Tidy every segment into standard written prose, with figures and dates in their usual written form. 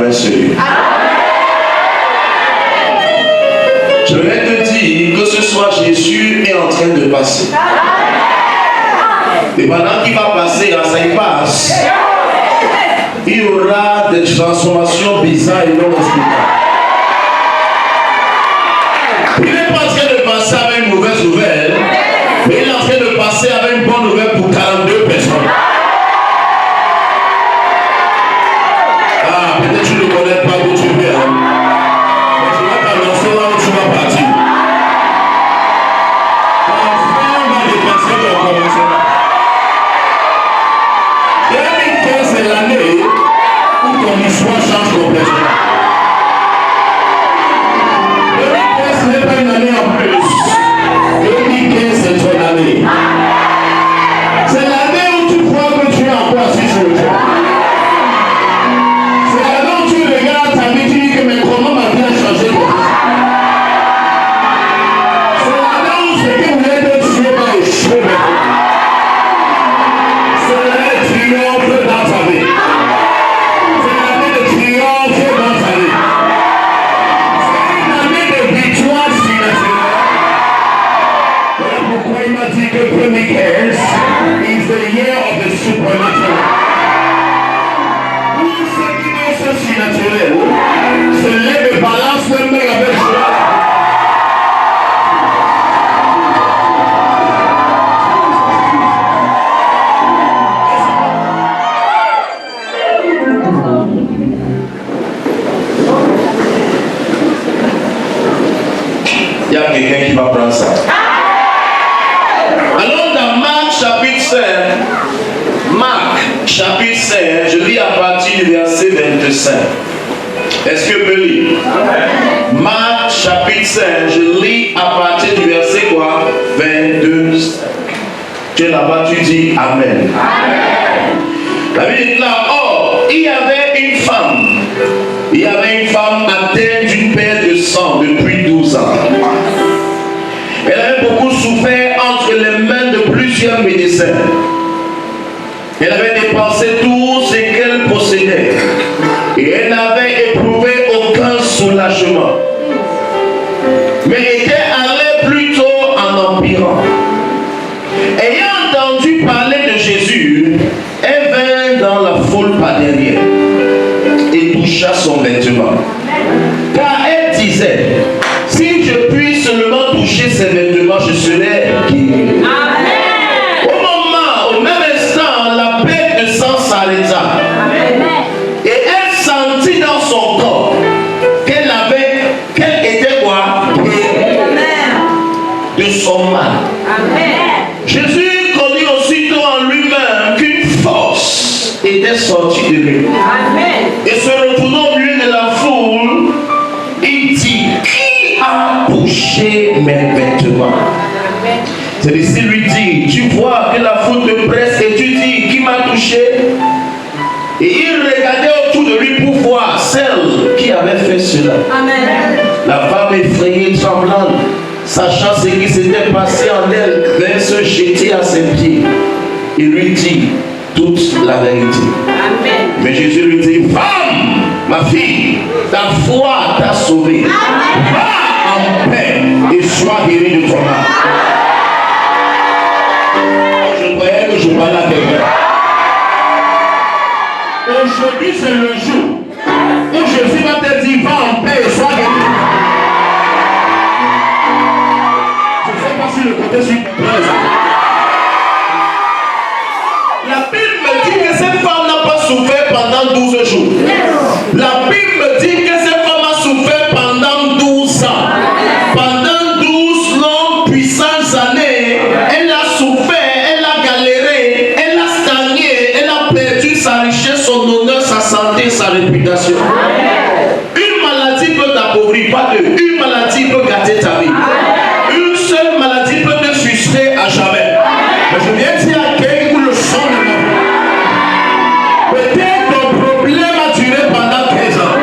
plein celui. Je vais te dire que ce soir Jésus est en train de passer. Et pendant qu'il va passer, ça y passe, il y aura des transformations bizarres et non explicables. Il n'est pas en train de passer avec une mauvaise nouvelle, mais il est en train de passer avec une bonne nouvelle pour 42 personnes. Ah, peut-être que tu ne connais pas d'où tu viens. Mais tu vas t'annoncer là où tu vas partir. Ton frère va dépasser ton commencement. 2015, c'est l'année où ton histoire change complètement. 2015, ce n'est pas une année en plus. 2015, c'est ton année. C'est l'année où tu crois que tu es encore assis sur le toit. C'est l'année où tu regardes ta vie, tu dis que mais comment ma vie a changé. C'est l'année où ce qui voulait être tué va échouer maintenant. C'est l'année de triomphe dans ta vie. C'est l'année de triomphe dans ta vie. C'est une année de victoire financière. Voilà pourquoi il m'a dit que 2015 is the year of the supernatural. Tous ceux qui ont ce surnaturel se lèvent et balancent leur main avec joie. Il y a quelqu'un qui va prendre ça. Alors dans Marc chapitre 5, je lis à partir du verset 25. Est-ce que je peux lire? Marc chapitre 5, je lis à partir du verset quoi? 22. Tu es là-bas, tu dis Amen. La Bible dit là, or, il y avait une femme atteinte d'une perte de sang depuis 12 ans. Elle avait beaucoup souffert entre les mains de plusieurs médecins. Elle avait dépensé tout ce qu'elle possédait et elle n'avait éprouvé aucun soulagement, mais était allée plutôt en empirant. Ayant entendu parler de Jésus, elle vint dans la foule par derrière et toucha son vêtement, car elle disait: si je puis seulement toucher ses vêtements, je serai guéri. Au même instant, la perte de sang s'arrêta. Et elle sentit dans son corps qu'elle était quoi? De son mal. Jésus connut aussitôt en lui-même qu'une force était sortie de lui. Et se retournant au milieu de la foule, il dit: qui a touché mes vêtements? Celui-ci lui dit: tu vois que la foule te presse et tu dis: qui m'a touché? Et il regardait autour de lui pour voir celle qui avait fait cela. Amen. La femme effrayée, tremblante, sachant ce qui s'était passé en elle, vint se jeter à ses pieds et lui dit toute la vérité. Amen. Mais Jésus lui dit: femme, ma fille, ta foi t'a sauvée. Va en paix et sois guérie de ton âme. Je croyais que je parlais à quelqu'un. Aujourd'hui, c'est le jour où Jésus va te dire: va en paix et sois guéri. Je ne sais pas si le côté suit mon presse. La Bible me dit que cette femme n'a pas souffert pendant 12 jours. La Bible me dit que cette femme a souffert pendant 12 ans. Pendant 12 longues, puissantes années, elle a souffert, elle a galéré, elle a stagné, elle a perdu sa richesse, son honneur, sa santé, sa réputation. Une maladie peut t'appauvrir, pas deux. Une maladie peut gâter ta vie. Une seule maladie peut te frustrer à jamais. Mais je viens dire à quelqu'un où le son de ma vie. Peut-être ton problème a duré pendant 15 ans.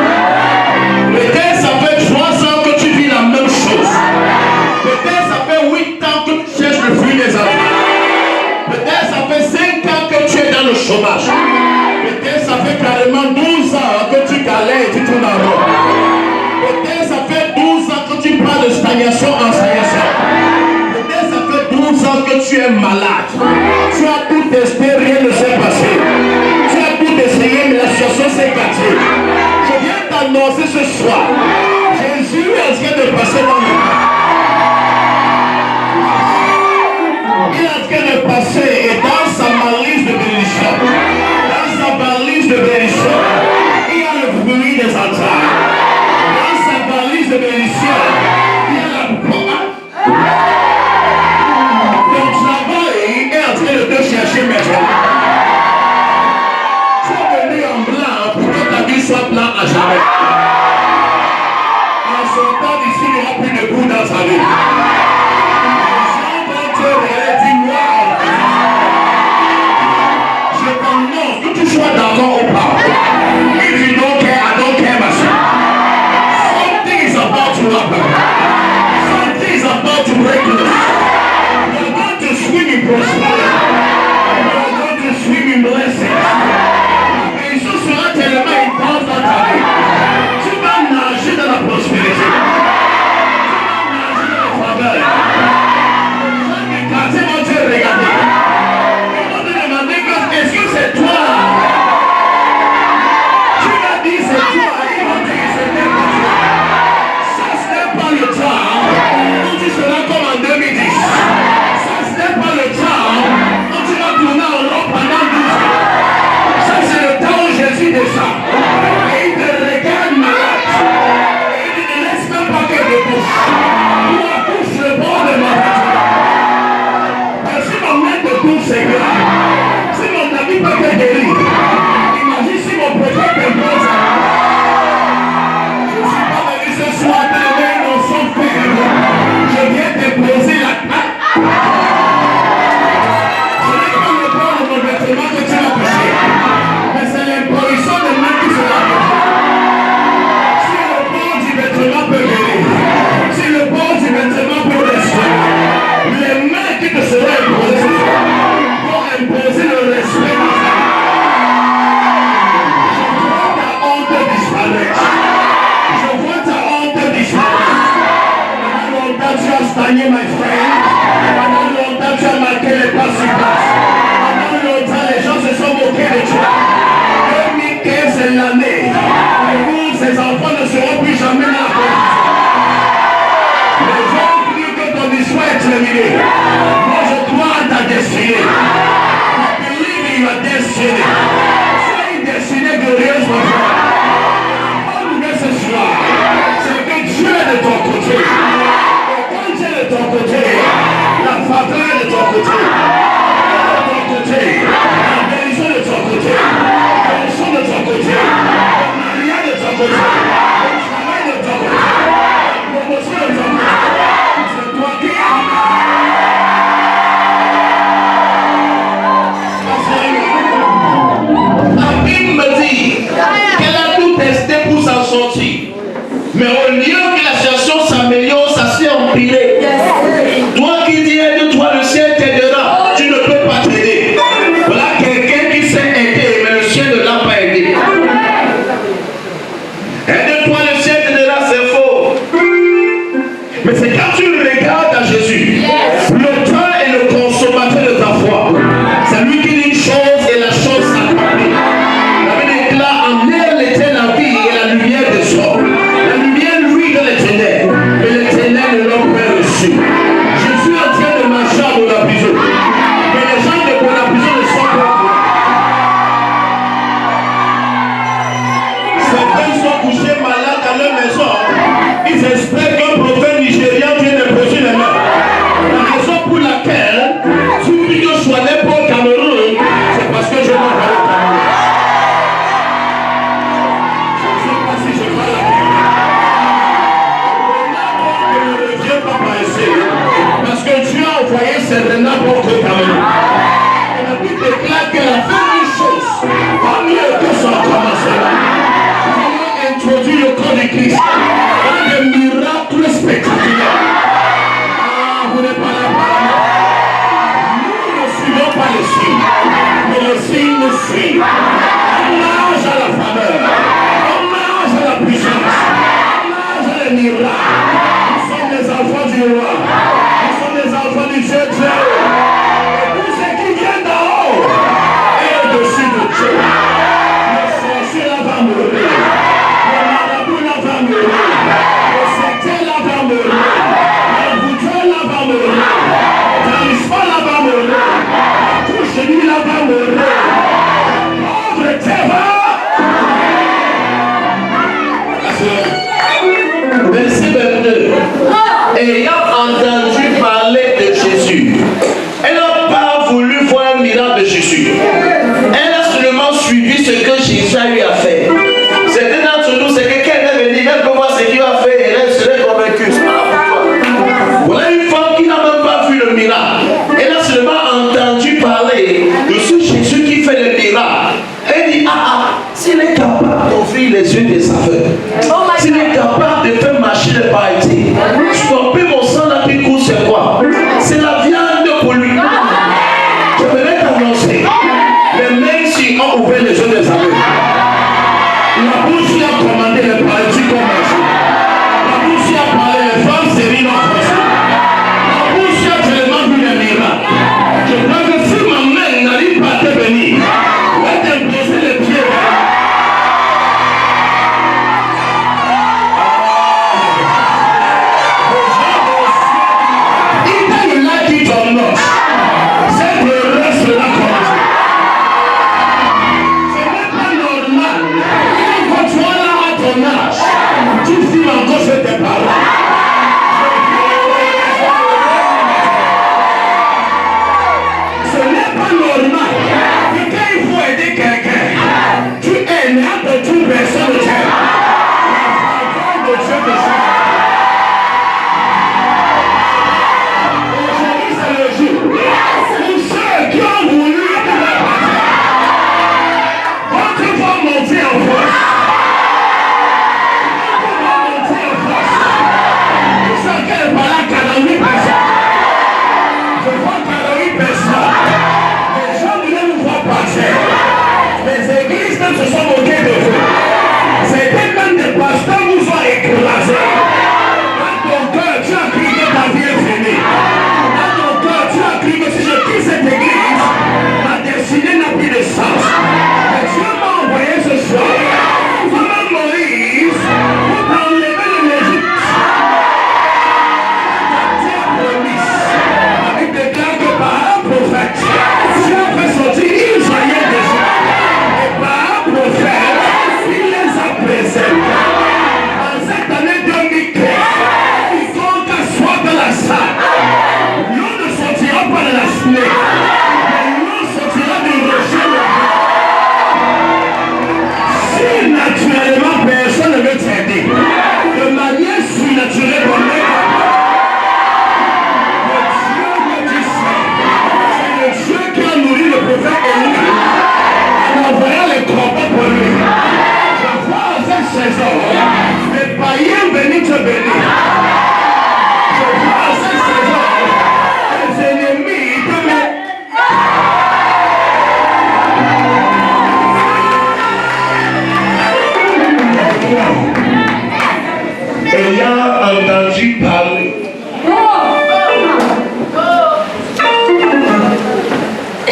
Peut-être ça fait 3 ans que tu vis la même chose. Peut-être ça fait 8 ans que tu cherches le fruit des enfants. Peut-être ça fait 5 ans que tu es dans le chômage. Peut-être ça fait carrément 12 ans que tu galères. ensaillation. Peut-être ça fait 12 ans que tu es malade. Tu as tout testé, rien ne s'est passé. Tu as tout essayé, mais la situation s'est gâtée. Je viens t'annoncer ce soir. Jésus est en train de passer dans le monde. Il est en train de passer et dans sa valise de bénédiction, il y a le fruit des entrailles. Dans sa valise de bénédiction, il y a la pomme. Ton travail est en train de te chercher maintenant. Tu es venu en blanc pour que ta vie soit blanc à jamais. En sortant d'ici, il n'y aura plus de boue dans sa vie. D'accord ou pas? If you don't care, I don't care myself. Something is about to happen. Something is about to break loose. You are going to swim in prosperity. You are going to swim in blessings. Et ce sera tellement intense dans ta vie. Tu vas nager dans la prospérité. Tu vas nager dans la faveur. Quand ils vont te regarder, ils vont te demander est-ce que c'est toi? Mais au lieu que la situation s'améliore, ça s'est empiré. Toi qui dis de toi, le ciel t'aidera, tu ne peux pas t'aider. Voilà quelqu'un qui s'est aidé, mais le ciel ne l'a pas aidé. Aide-toi, le ciel t'aidera, c'est faux. Mais c'est quand tu regardes à Jésus, l'auteur et le consommateur de ta foi. C'est lui qui dit une chose et la chose s'accomplit. La Bible déclare en elle était la vie et la lumière des hommes. La lumière roi. Nous sommes des enfants du Dieu. Et tous ceux qui viennent d'en haut et au-dessus de Dieu. Le sorcier là va mourir. Le marabout là va mourir. Le secteur là va mourir. Le bouton là va mourir. Le talisman là va mourir. La couche de nuit là va mourir. Pauvre Théva. Verset 22. Ayant entendu parler de Jésus, elle n'a pas voulu voir un miracle de Jésus. Elle a seulement suivi ce que Jésus a eu à faire. Certains d'entre nous, c'est que quelqu'un est venu, elle peut voir ce qu'il a fait et elle serait convaincue. Voilà une femme qui n'a même pas vu le miracle. Elle a seulement entendu parler de ce Jésus qui fait le miracle. Elle dit, s'il est capable d'ouvrir les yeux des aveugles, s'il est capable de faire marcher les paralysés, stopper mon sang là qui coule, c'est quoi? C'est la viande pour lui. Je voudrais t'annoncer, les mains ici ont ouvert les yeux des aveugles. La bouche qui a commandé les paralysés comme marcher. La bouche qui a parlé les femmes stériles en français. La bouche qui a tellement vu les miracles. Je crois que si ma main n'arrive pas à te bénir, je vais t'imposer les pieds.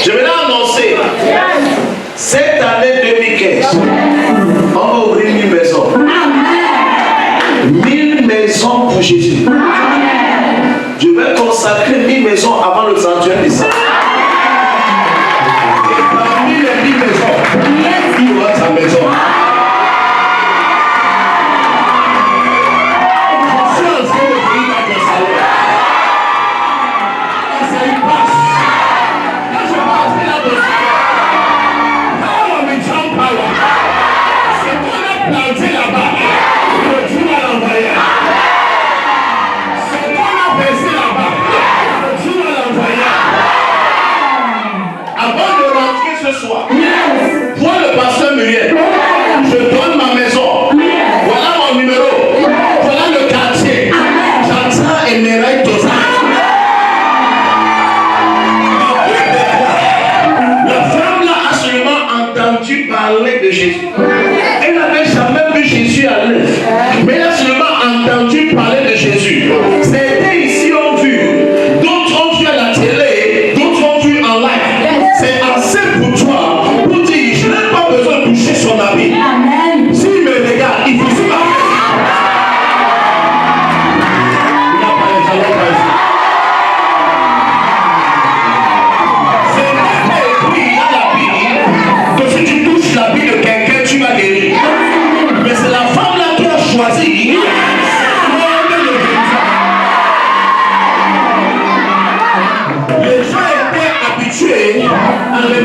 Je vais l'annoncer. Cette année 2015, on va ouvrir 1000 maisons. 1000 maisons pour Jésus. Je vais consacrer 1000 maisons avant le 31 décembre. Et parmi les 1000 maisons, il y aura ta maison. Vois le pasteur Muriel, je donne ma maison, voilà mon numéro, voilà le quartier, j'entends Emerai Tosa. La femme là a seulement entendu parler de Jésus. Elle n'avait jamais vu Jésus à l'œuvre, mais elle a seulement entendu parler de Jésus. C'était ici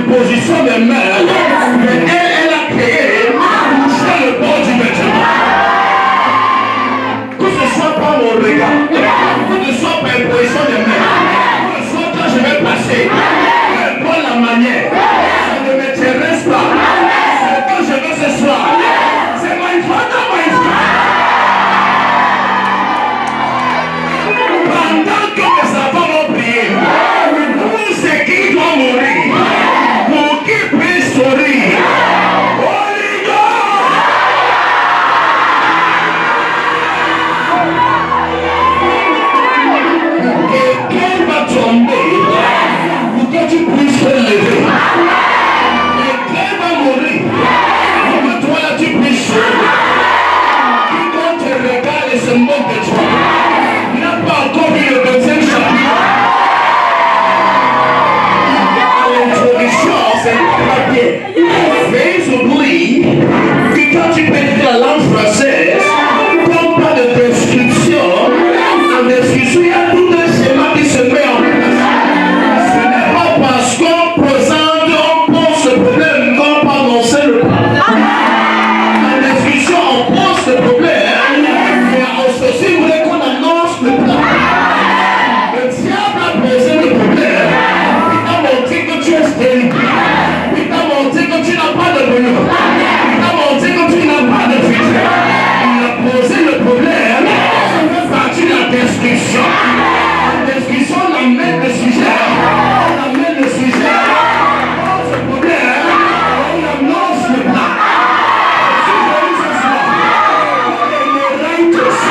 l'imposition des mains, mais elle a créé sur le bord du vêtement. Que ce soit par mon regard, que ce soit par l'imposition des mains, que ce soit quand je vais passer, peu importe la manière, ça ne m'intéresse pas. Ce que je veux ce soir, c'est my father, my father. Pendant que mes enfants vont prier, pour ce qui doit mourir, pour qui puisse sourire, Holy God! Quelqu'un va tomber pour que tu puisses te lever. Quelqu'un va mourir pour que toi là tu puisses sourire. Quiconque te regarde et se moque de toi n'a pas encore vu le deuxième chapitre. L'introduction, c'est pas bien. Mais ils oublient que quand tu peux écrire la langue française, comme pas de description, en description, il y a tout un schéma qui se met en place. Ce n'est pas parce qu'on présente, on pose le problème, qu'on pas annoncer le problème. En description, on pose le problème, mais on se aussi voulait qu'on annonce le plan. Le diable a posé le problème. Il t'a montré que tu es stérile. Il t'a montré que tu n'as pas de bonheur. Il t'a montré que tu n'as pas de futur. Il a posé le problème. Ça fait partie de la description. La description, on amène le sujet. On amène le sujet. On pose le problème. On annonce le plan. Si je dis ce soir, on est righteous.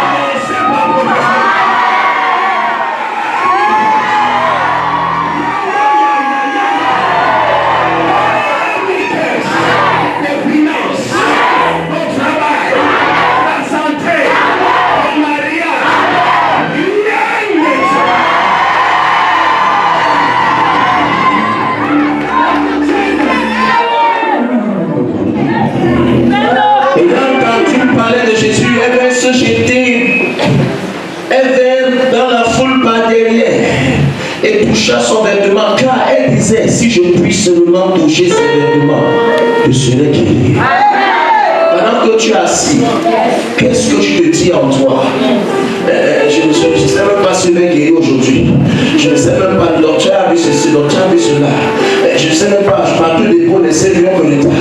On ne sait pas pourquoi. Les finances, le travail, la santé, le mariage, et quand tu parlais de Jésus, elle vint se jeter, elle vint dans la foule par derrière et toucha son vêtement, car elle disait, si je puis seulement toucher ses vêtements, je serai guéri. Pendant que tu es assis, qu'est-ce que tu te dis en toi? Je ne sais même pas si je vais guérir aujourd'hui. Je ne sais même pas, le docteur a vu ceci, le docteur a vu cela. Je ne sais même pas, je parle des bons essais de mon retard.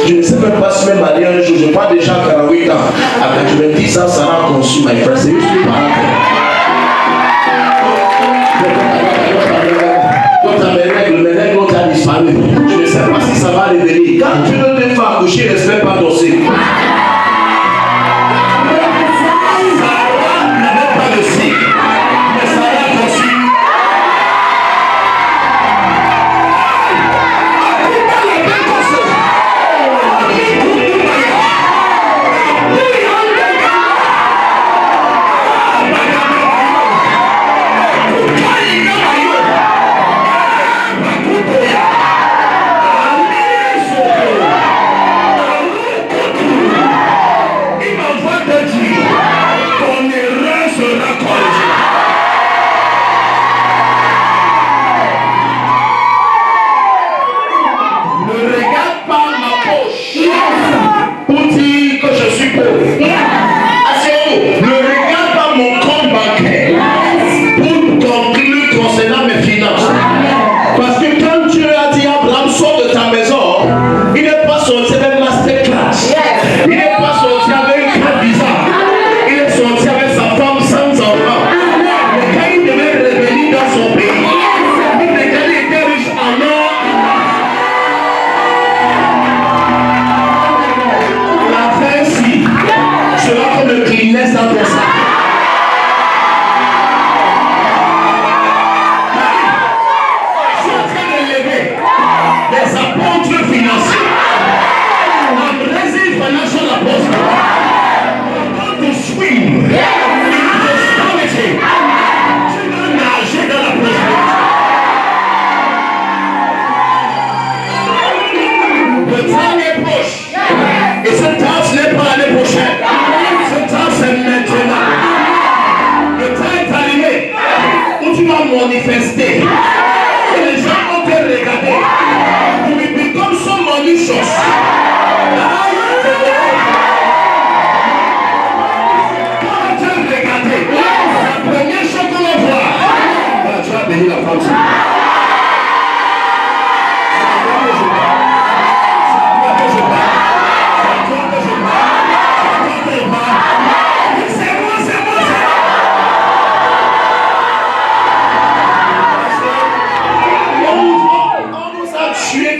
Je ne sais même pas si même aller un jour, je prends déjà 48 ans. À 90 ans, ça m'a conçu, my friend. C'est juste une parenthèse. Le règle a disparu. Je ne sais pas si ça va revenir. Quand tu veux te faire accoucher, ne fais pas danser. Sarah n'avait pas de cycle, mais Sarah continue.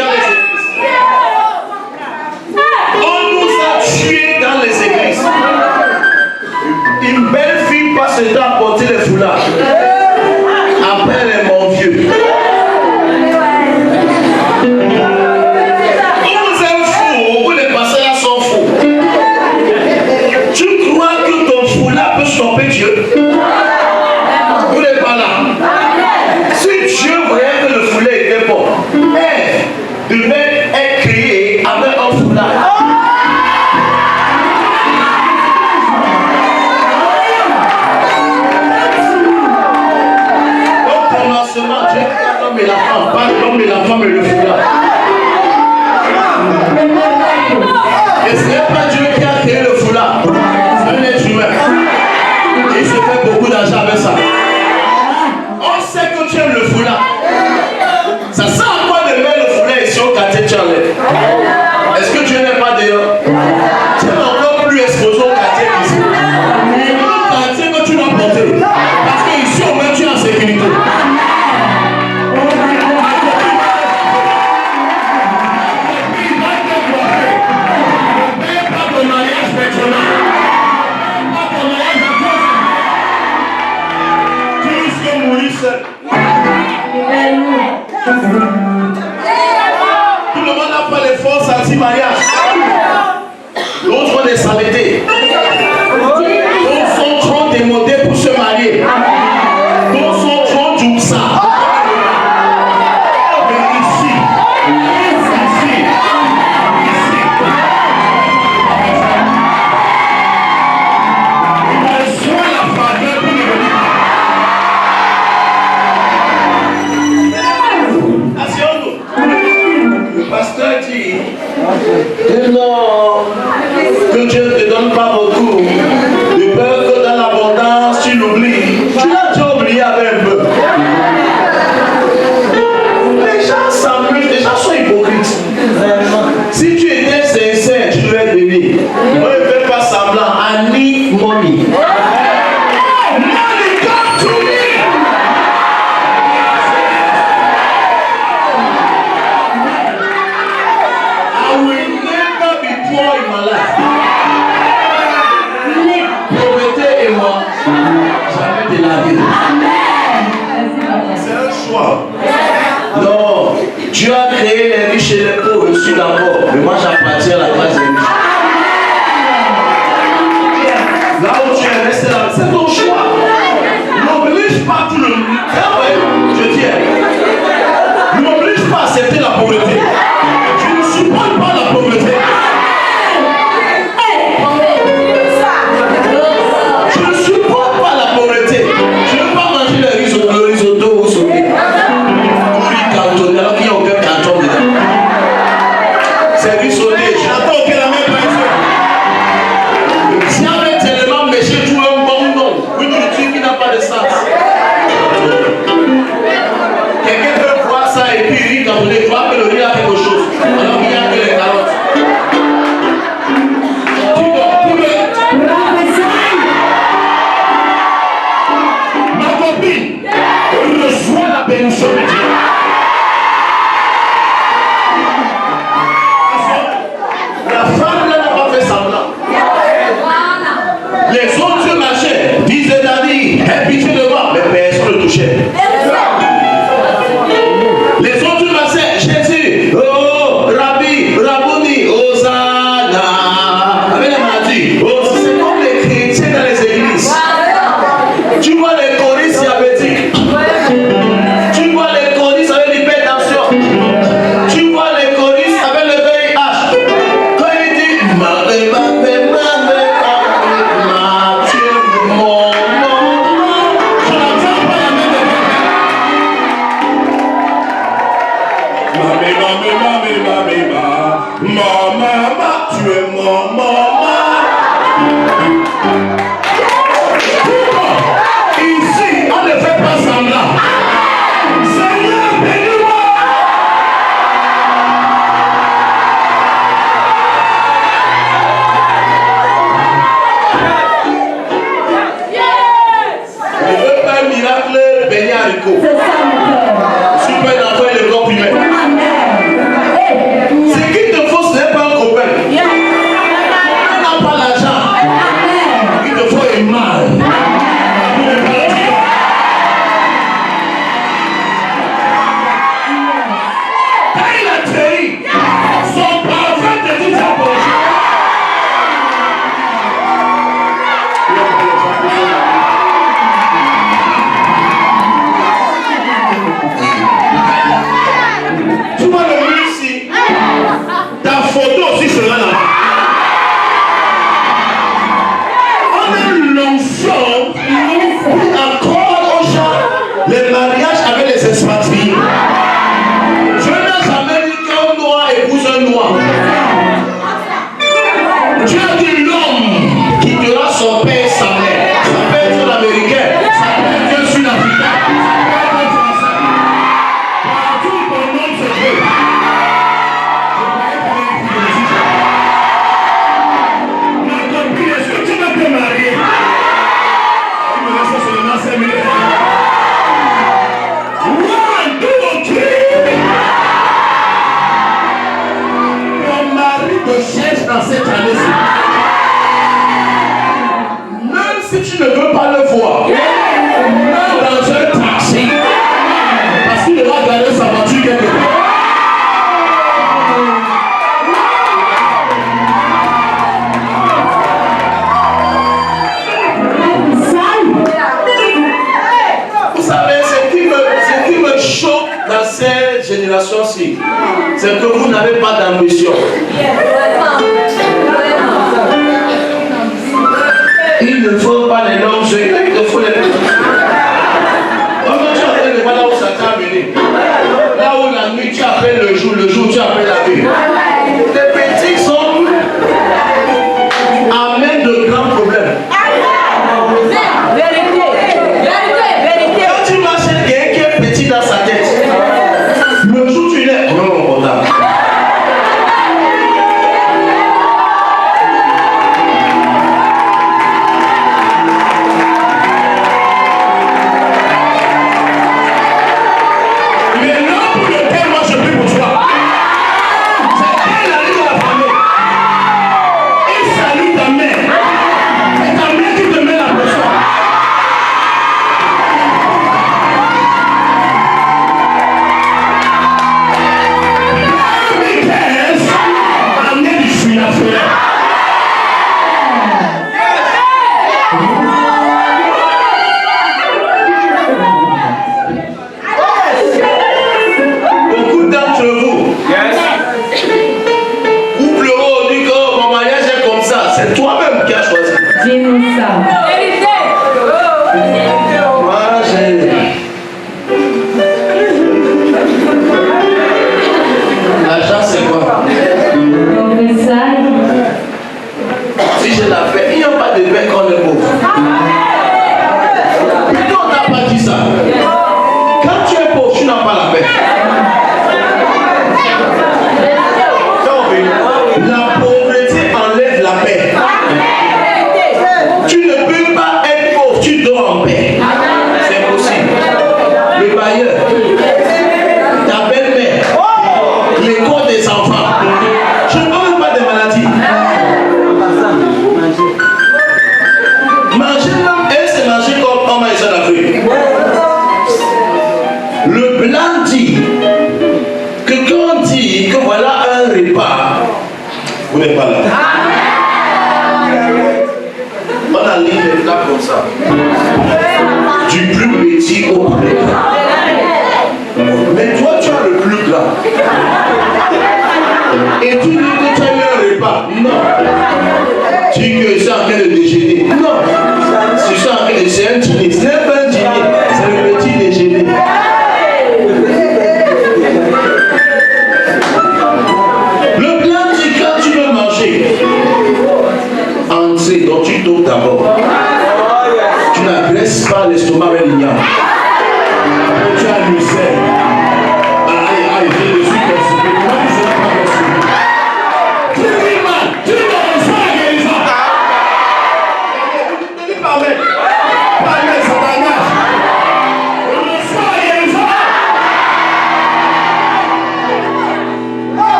dans les églises. On nous a tués dans les églises. Une belle fille passe le temps à porter les foulards. Après, elle est mon vieux. Vous êtes fous, vous les passés là sont fous. Tu crois que ton foulard peut stopper Dieu? Vous n'êtes pas là. Si Dieu voyait que le foulard était bon, Ève devait être créée avec un foulard. Dieu créa l'homme et la femme, pas l'homme et la femme et le foulard. Et ce n'est pas Dieu qui a créé le foulard, c'est un être humain. Et il se fait beaucoup d'argent avec ça. On sait que tu aimes le foulard. Ça sert à quoi de mettre le foulard ici au quartier Charlie? Est-ce que Dieu n'est pas dehors? Tu es encore plus exposé au quartier qu'ici. Le quartier que tu dois porter. Parce qu'ici au moins tu es en sécurité. Tout le monde n'a pas les forces anti-mariage. D'autres ont des saletés. D'autres sont trop démodés pour se marier. D'autres sont trop djoussa. Mais ici, reçois la faveur pour le venir. Le pasteur dit que non, que Dieu ne te donne pas beaucoup, de peur que dans l'abondance tu l'oublies. Tu l'as déjà oublié avec un peu. Les gens s'amusent, les gens sont hypocrites. Si tu étais sincère, tu devais venir. On ne fait pas semblant. I need money. Money come to me. Pauvreté et moi, jamais de la vie. C'est un choix. Non, Dieu a créé les riches et les pauvres, je suis d'accord. Mais moi j'appartiens à la classe des riches. Là où tu es resté là, c'est ton choix. N'oblige pas tout le monde. Je dis, n'oblige pas à accepter la pauvreté. Je ne supporte pas la pauvreté. Les autres passaient, Jésus, oh, Rabbi, Rabouni, Hosanna. Avec la maladie, oh, c'est comme les chrétiens dans les églises. Tu vois les choristes diabétiques. Tu vois les choristes avec l'hypertension. Tu vois les choristes avec le VIH. Quand il dit, maman, tu es mon maman. Ici, on ne fait pas semblant. Seigneur, bénis-moi. Je veux pas un miracle béni haricot. Super d'enfant et le corps humain. dans cette année-ci. Même si tu ne veux pas le voir, même dans un taxi, parce qu'il va garder sa voiture quelque part. Vous savez, ce qui me choque dans cette génération-ci, c'est que vous n'avez pas d'ambition. Il ne faut pas les longues yeux, il faut les longues. Comme tu appelles le voilà où Satan est venu. Là où la nuit tu appelles le jour tu appelles la nuit. Les petits hommes amènent de grands problèmes. Quand tu marches chez quelqu'un qui est petit dans sa tête, le jour tu l'es, on est mon contact.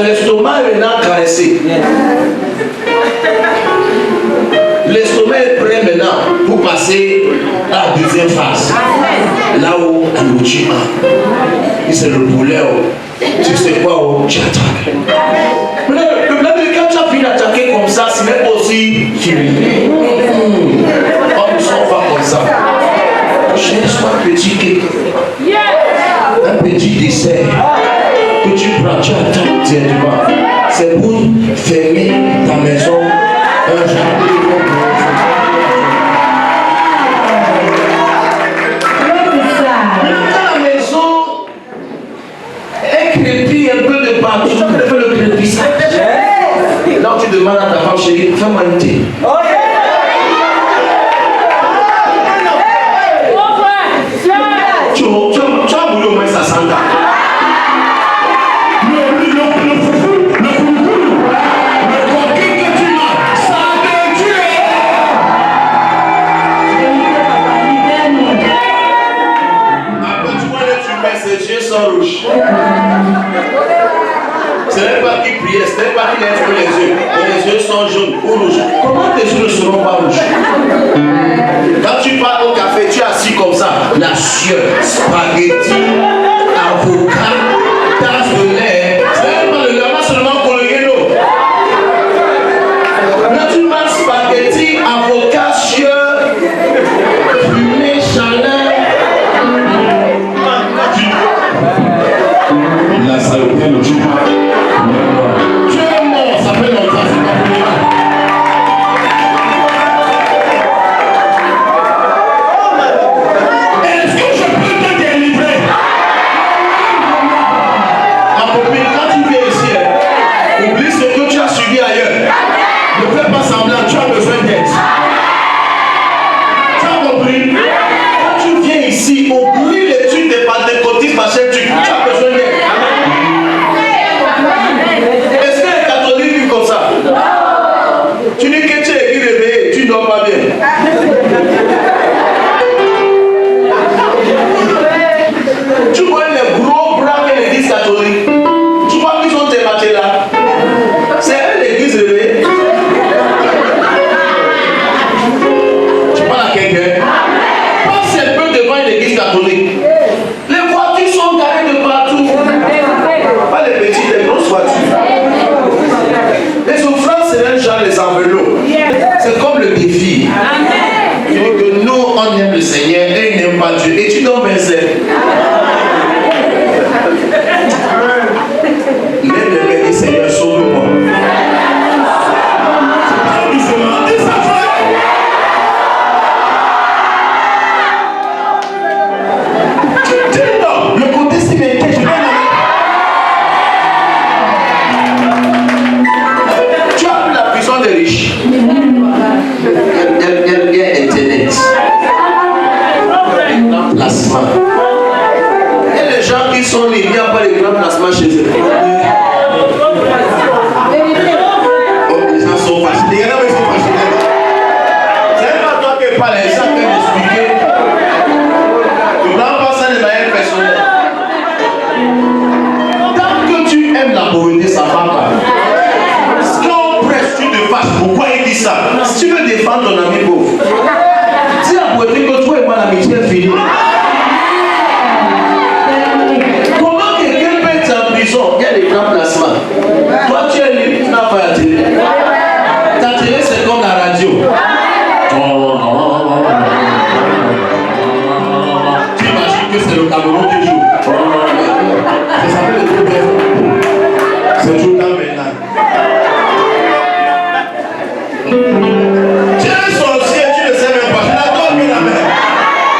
L'estomac est maintenant caressé. L'estomac est prêt maintenant pour passer à la deuxième phase. Là où la nourriture entre. C'est le poulet. Tu sais quoi, tu attaques. Le problème est que quand tu as fini d'attaquer comme ça, c'est même aussi fini. On ne sent pas comme ça. Cherche-toi un petit cake. Un petit dessert. Que tu prends, tu attends directement. C'est pour fermer ta maison un jardin. Quand la maison est crépie un peu de partout, tu fais le crépissage. Là tu demandes à ta femme chérie, fais-moi un thé. Tu as voulu au moins ça 100 ans. sont rouges. Ce n'est pas qui priait, ce n'est pas qui lève les yeux. Mais les yeux sont jaunes ou rouges. Comment tes yeux ne seront pas rouges? Quand tu pars au café, tu es assis comme ça. La sueur, spaghetti, avocat, tasse de lait. Ce n'est pas le lait, on va seulement colorier l'eau. Là, tu manges spaghetti, avocat, sueur, fumée, chaleur. La saloperie, le jour. Tu es mort, ça fait longtemps, c'est pas pour moi. Est-ce que je peux te délivrer? Ma copine, quand tu viens ici, oublie ce que tu as subi ailleurs. Ne fais pas semblant, tu as besoin d'aide. Tu as compris? Quand tu viens ici, oublie les trucs des pentecôtistes, parce que tu as besoin d'aide. Est-ce que les catholiques vivent comme ça? Tu dis que tu es réveillé, tu ne dors pas bien. Tu vois les gros bras de l'église catholique. Tu vois qu'ils ont débattu là. C'est eux l'église réveillée. Tu parles à quelqu'un. Passe un peu devant une église catholique. Les voitures sont garées de partout. Pas les petites, les grosses voitures. Les souffrances, c'est un genre les enveloppes. C'est comme le défi. Tu dis que nous, on aime le Seigneur et il n'aime pas Dieu. Et tu donnes 27. Lève le mains du Seigneur, sauve-moi. Dis-moi, le côté si bien que je vais tu as vu la prison des riches. Il y a Internet. Placement. Il y a des gens qui sont libres, il n'y a pas de grand placement chez eux. Oh, les gens sont fâchés. Les gens sont fâchés. C'est pas toi qui parles, les gens peuvent m'expliquer. Ne prends pas ça de manière personnelle. Tant que tu aimes la pauvreté, ça va pas. Quand on presse, tu te fâches. Pourquoi il dit ça? Si tu veux défendre ton ami pauvre, si la pauvreté que toi et moi l'amitié est finie. Comment quelqu'un peut être en prison? Il y a des grands placements. Toi tu es libre, tu n'as pas la télé. Ta télé c'est comme la radio. Tu imagines que c'est le Cameroun qui joue. Ça s'appelle le truc. C'est tout le temps maintenant. Tu es un sorcier, tu ne sais même pas. Je l'adore mis la main.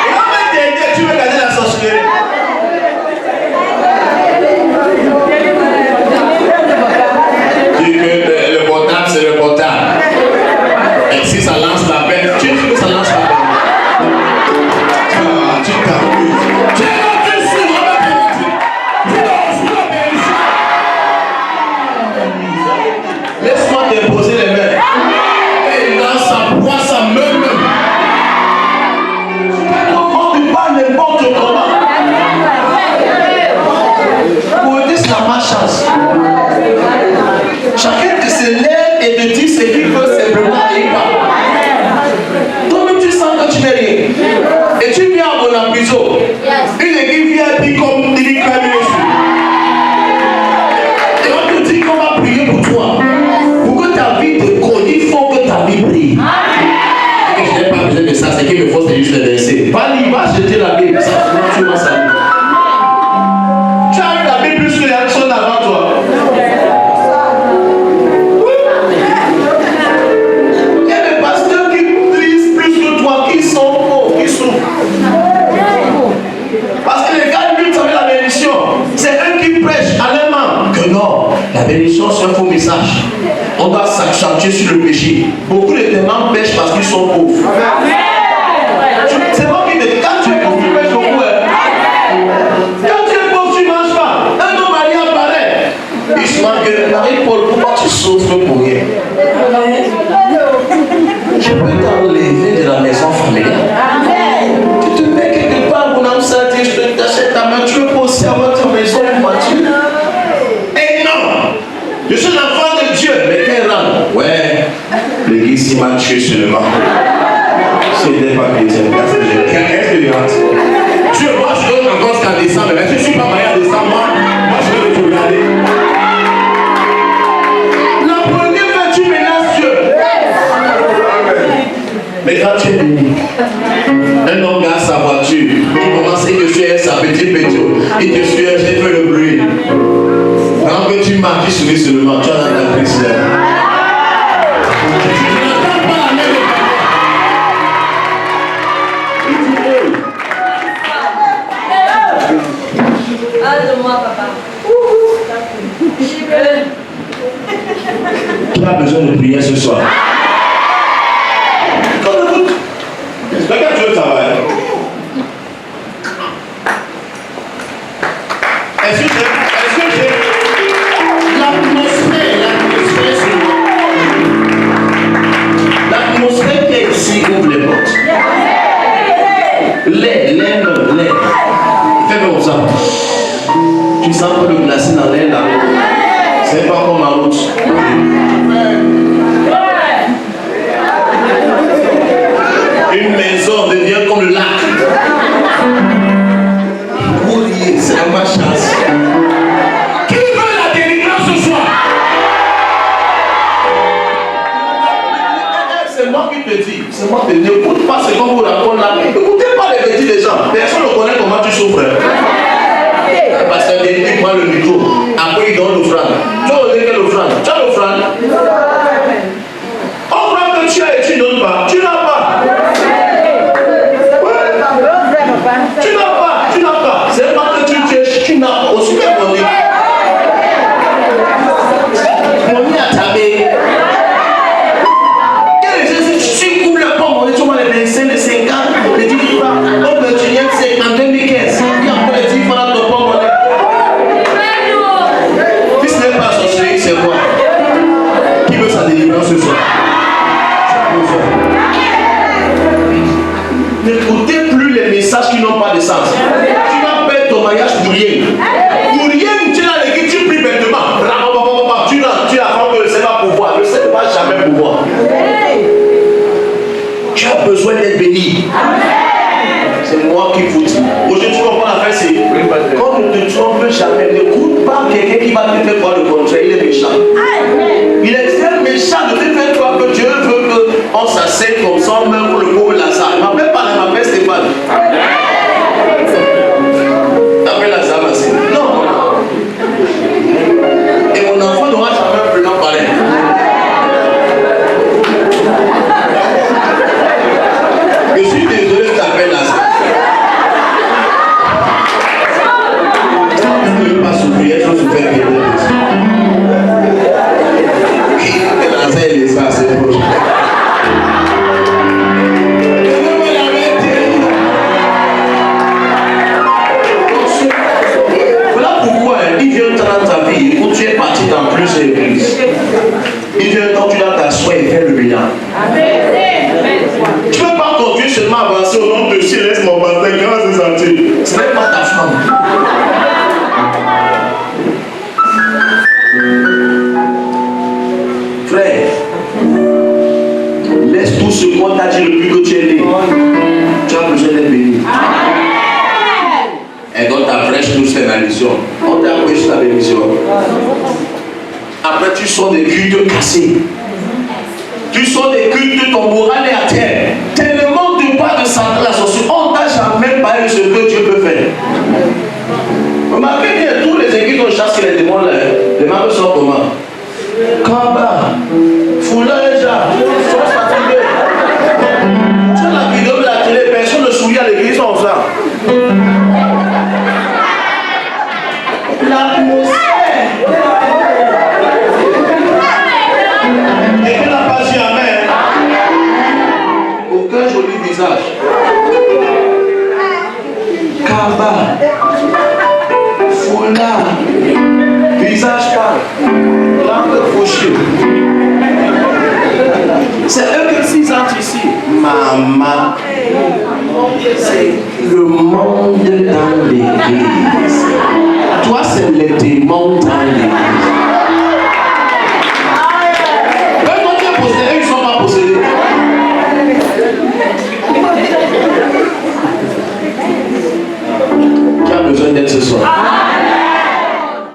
Il va même t'aider, tu veux garder la sorcellerie. Tu dis que le portable c'est le portable. Et si ça lance la peine, tu dis que ça lance la peine. Tu t'amuses. Tu es là, tu suis dans la pénitence. Tu dors sous la pénitence. Laisse-moi déposer les mains. Et dans sa voix, sa main. Comment tu parles n'importe comment. Pour dire c'est la malchance. Chacun de se lève et te dit ce qu'il veut simplement aller pas. Toi-même tu sens que tu n'es rien. Et tu viens à mon prison. Une équipe vient et puis comme il dit quand même. Et on te dit qu'on va prier pour toi. Pour que ta vie te connaisse, il faut que ta vie brille. Et je n'ai pas besoin de ça, ce qu'il me faut c'est juste le verset. Va lire, va jeter la Bible, ça tu vas saluer. Tu as eu la Bible plus que les personnes avant toi. Il y a des pasteurs qui lisent plus que toi, qui sont pauvres, qui souffrent. Parce que les gars, lui, vous savez la bénédiction. C'est eux qui prêchent à leur main. Que non, la bénédiction c'est un faux message. On doit s'accentuer sur le péché. Beaucoup de témoins pêchent parce qu'ils sont pauvres. C'est pas qui te dit, quand tu es pauvre, tu pêches beaucoup. Quand tu es pauvre, tu ne manges pas. Un homme marié apparaît. Il se manque de Marie-Paul, pourquoi tu souffres pour rien? Je peux t'enlever de la maison familiale. Tu te mets quelque part, mon âme, ça dit, je t'achète ta main, tu veux pas aussi avoir ton n'es pas chrétien. Est-ce que tu moi, je donne encore jusqu'à décembre. Mais si je ne suis pas marié à décembre, moi, je vais te regarder. La première fois, tu menaces Dieu. Mais quand tu es béni, un homme garde sa voiture, il commence à te suivre sa petite pétio, il te suit, j'ai fait le bruit. Quand que tu marches, tu souris seulement, tu as dans ta prise. Tu as besoin de prier ce soir. Regarde, tu veux travailler. Est-ce que l'atmosphère qui est ici ouvre les portes. L'air. Fais comme ça. Tu sens que le glacé dans l'air là. C'est pas comme ma route. Une maison devient comme le lac. Oui, c'est ma chance. Qui veut la délivrance ce soir? C'est moi qui te dis. C'est moi qui te dis. N'écoute pas ce qu'on vous raconte là. N'écoutez pas les petits des gens. Personne ne connaît comment tu souffres. Parce que il prend le micro. Après il donne l'offrande. Tu as donné quelle offrande? Tu as l'offrande? Offrande que tu as et tu ne donnes pas. Tu n'as pas. Tu n'as pas. C'est pas que tu n'as pas. Aussi bien donné. Mon nez a tabé. Tu coupes la pomme, tu vois les 25, les 50, les 10 francs. On peut tu viens en 2015. Et après les 10 francs de pomme. Si ce n'est pas sorcier, c'est quoi? Qui veut sa délivrance ce soir? N'écoutez plus les messages qui n'ont pas de sens. Tu vas perdre ton mariage pour rien. Pour rien, tu es dans l'église, tu pries bêtement. Tu apprends que le Seigneur va pouvoir. Le Seigneur ne va jamais pouvoir. Tu as besoin d'être béni. C'est moi qui vous dis. Aujourd'hui, tu comprends l'affaire, c'est quand ne te trompe jamais, n'écoute pas quelqu'un qui va te faire voir le contraire. Il est méchant. Il est très méchant de te faire croire que Dieu veut qu'on s'asseye comme ça, même pour le pauvre Lazare. Il m'appelle pas, il m'appelle Stéphane. T'appelles Lazare, c'est non. Et mon enfant n'aura jamais un plan pareil. Je suis désolé de t'appeler Lazare. Je ne veux pas souffrir, je veux souffrir de Lazare et les ça, c'est proche. Voilà pourquoi il vient dans ta vie où tu es parti dans plusieurs églises. Il vient quand tu dois t'asseoir et faire le bilan. Tu ne peux pas continuer seulement avancer au nom de Dieu, laisse mon pasteur, comment se sentir? Ce n'est pas ta femme. Frère, laisse tout ce qu'on t'a dit depuis que tu es né. Tu as besoin d'être béni. Et donc ta fraîche nous fait la mission. On t'a prêché la bénédiction. Après tu sors des cultes cassés. Tu sors des cultes, ton moral est à terre. Tellement tu parles de Satan, la sorcière. On t'a jamais parlé de ce que Dieu peut faire. Remarquez bien, tous les églises ont chassé les démons là. Les membres sont comment? Kamba, Foulaja, sont fatigués. Tu as la vidéo de la télé, personne ne sourit à l'église en ça. L'atmosphère. Et que n'a pas dit amen. Aucun joli visage. Kamba, Foulaja, visage pâle. C'est eux que 6 ans ici. Maman, c'est le monde dans l'église. Toi, c'est les démons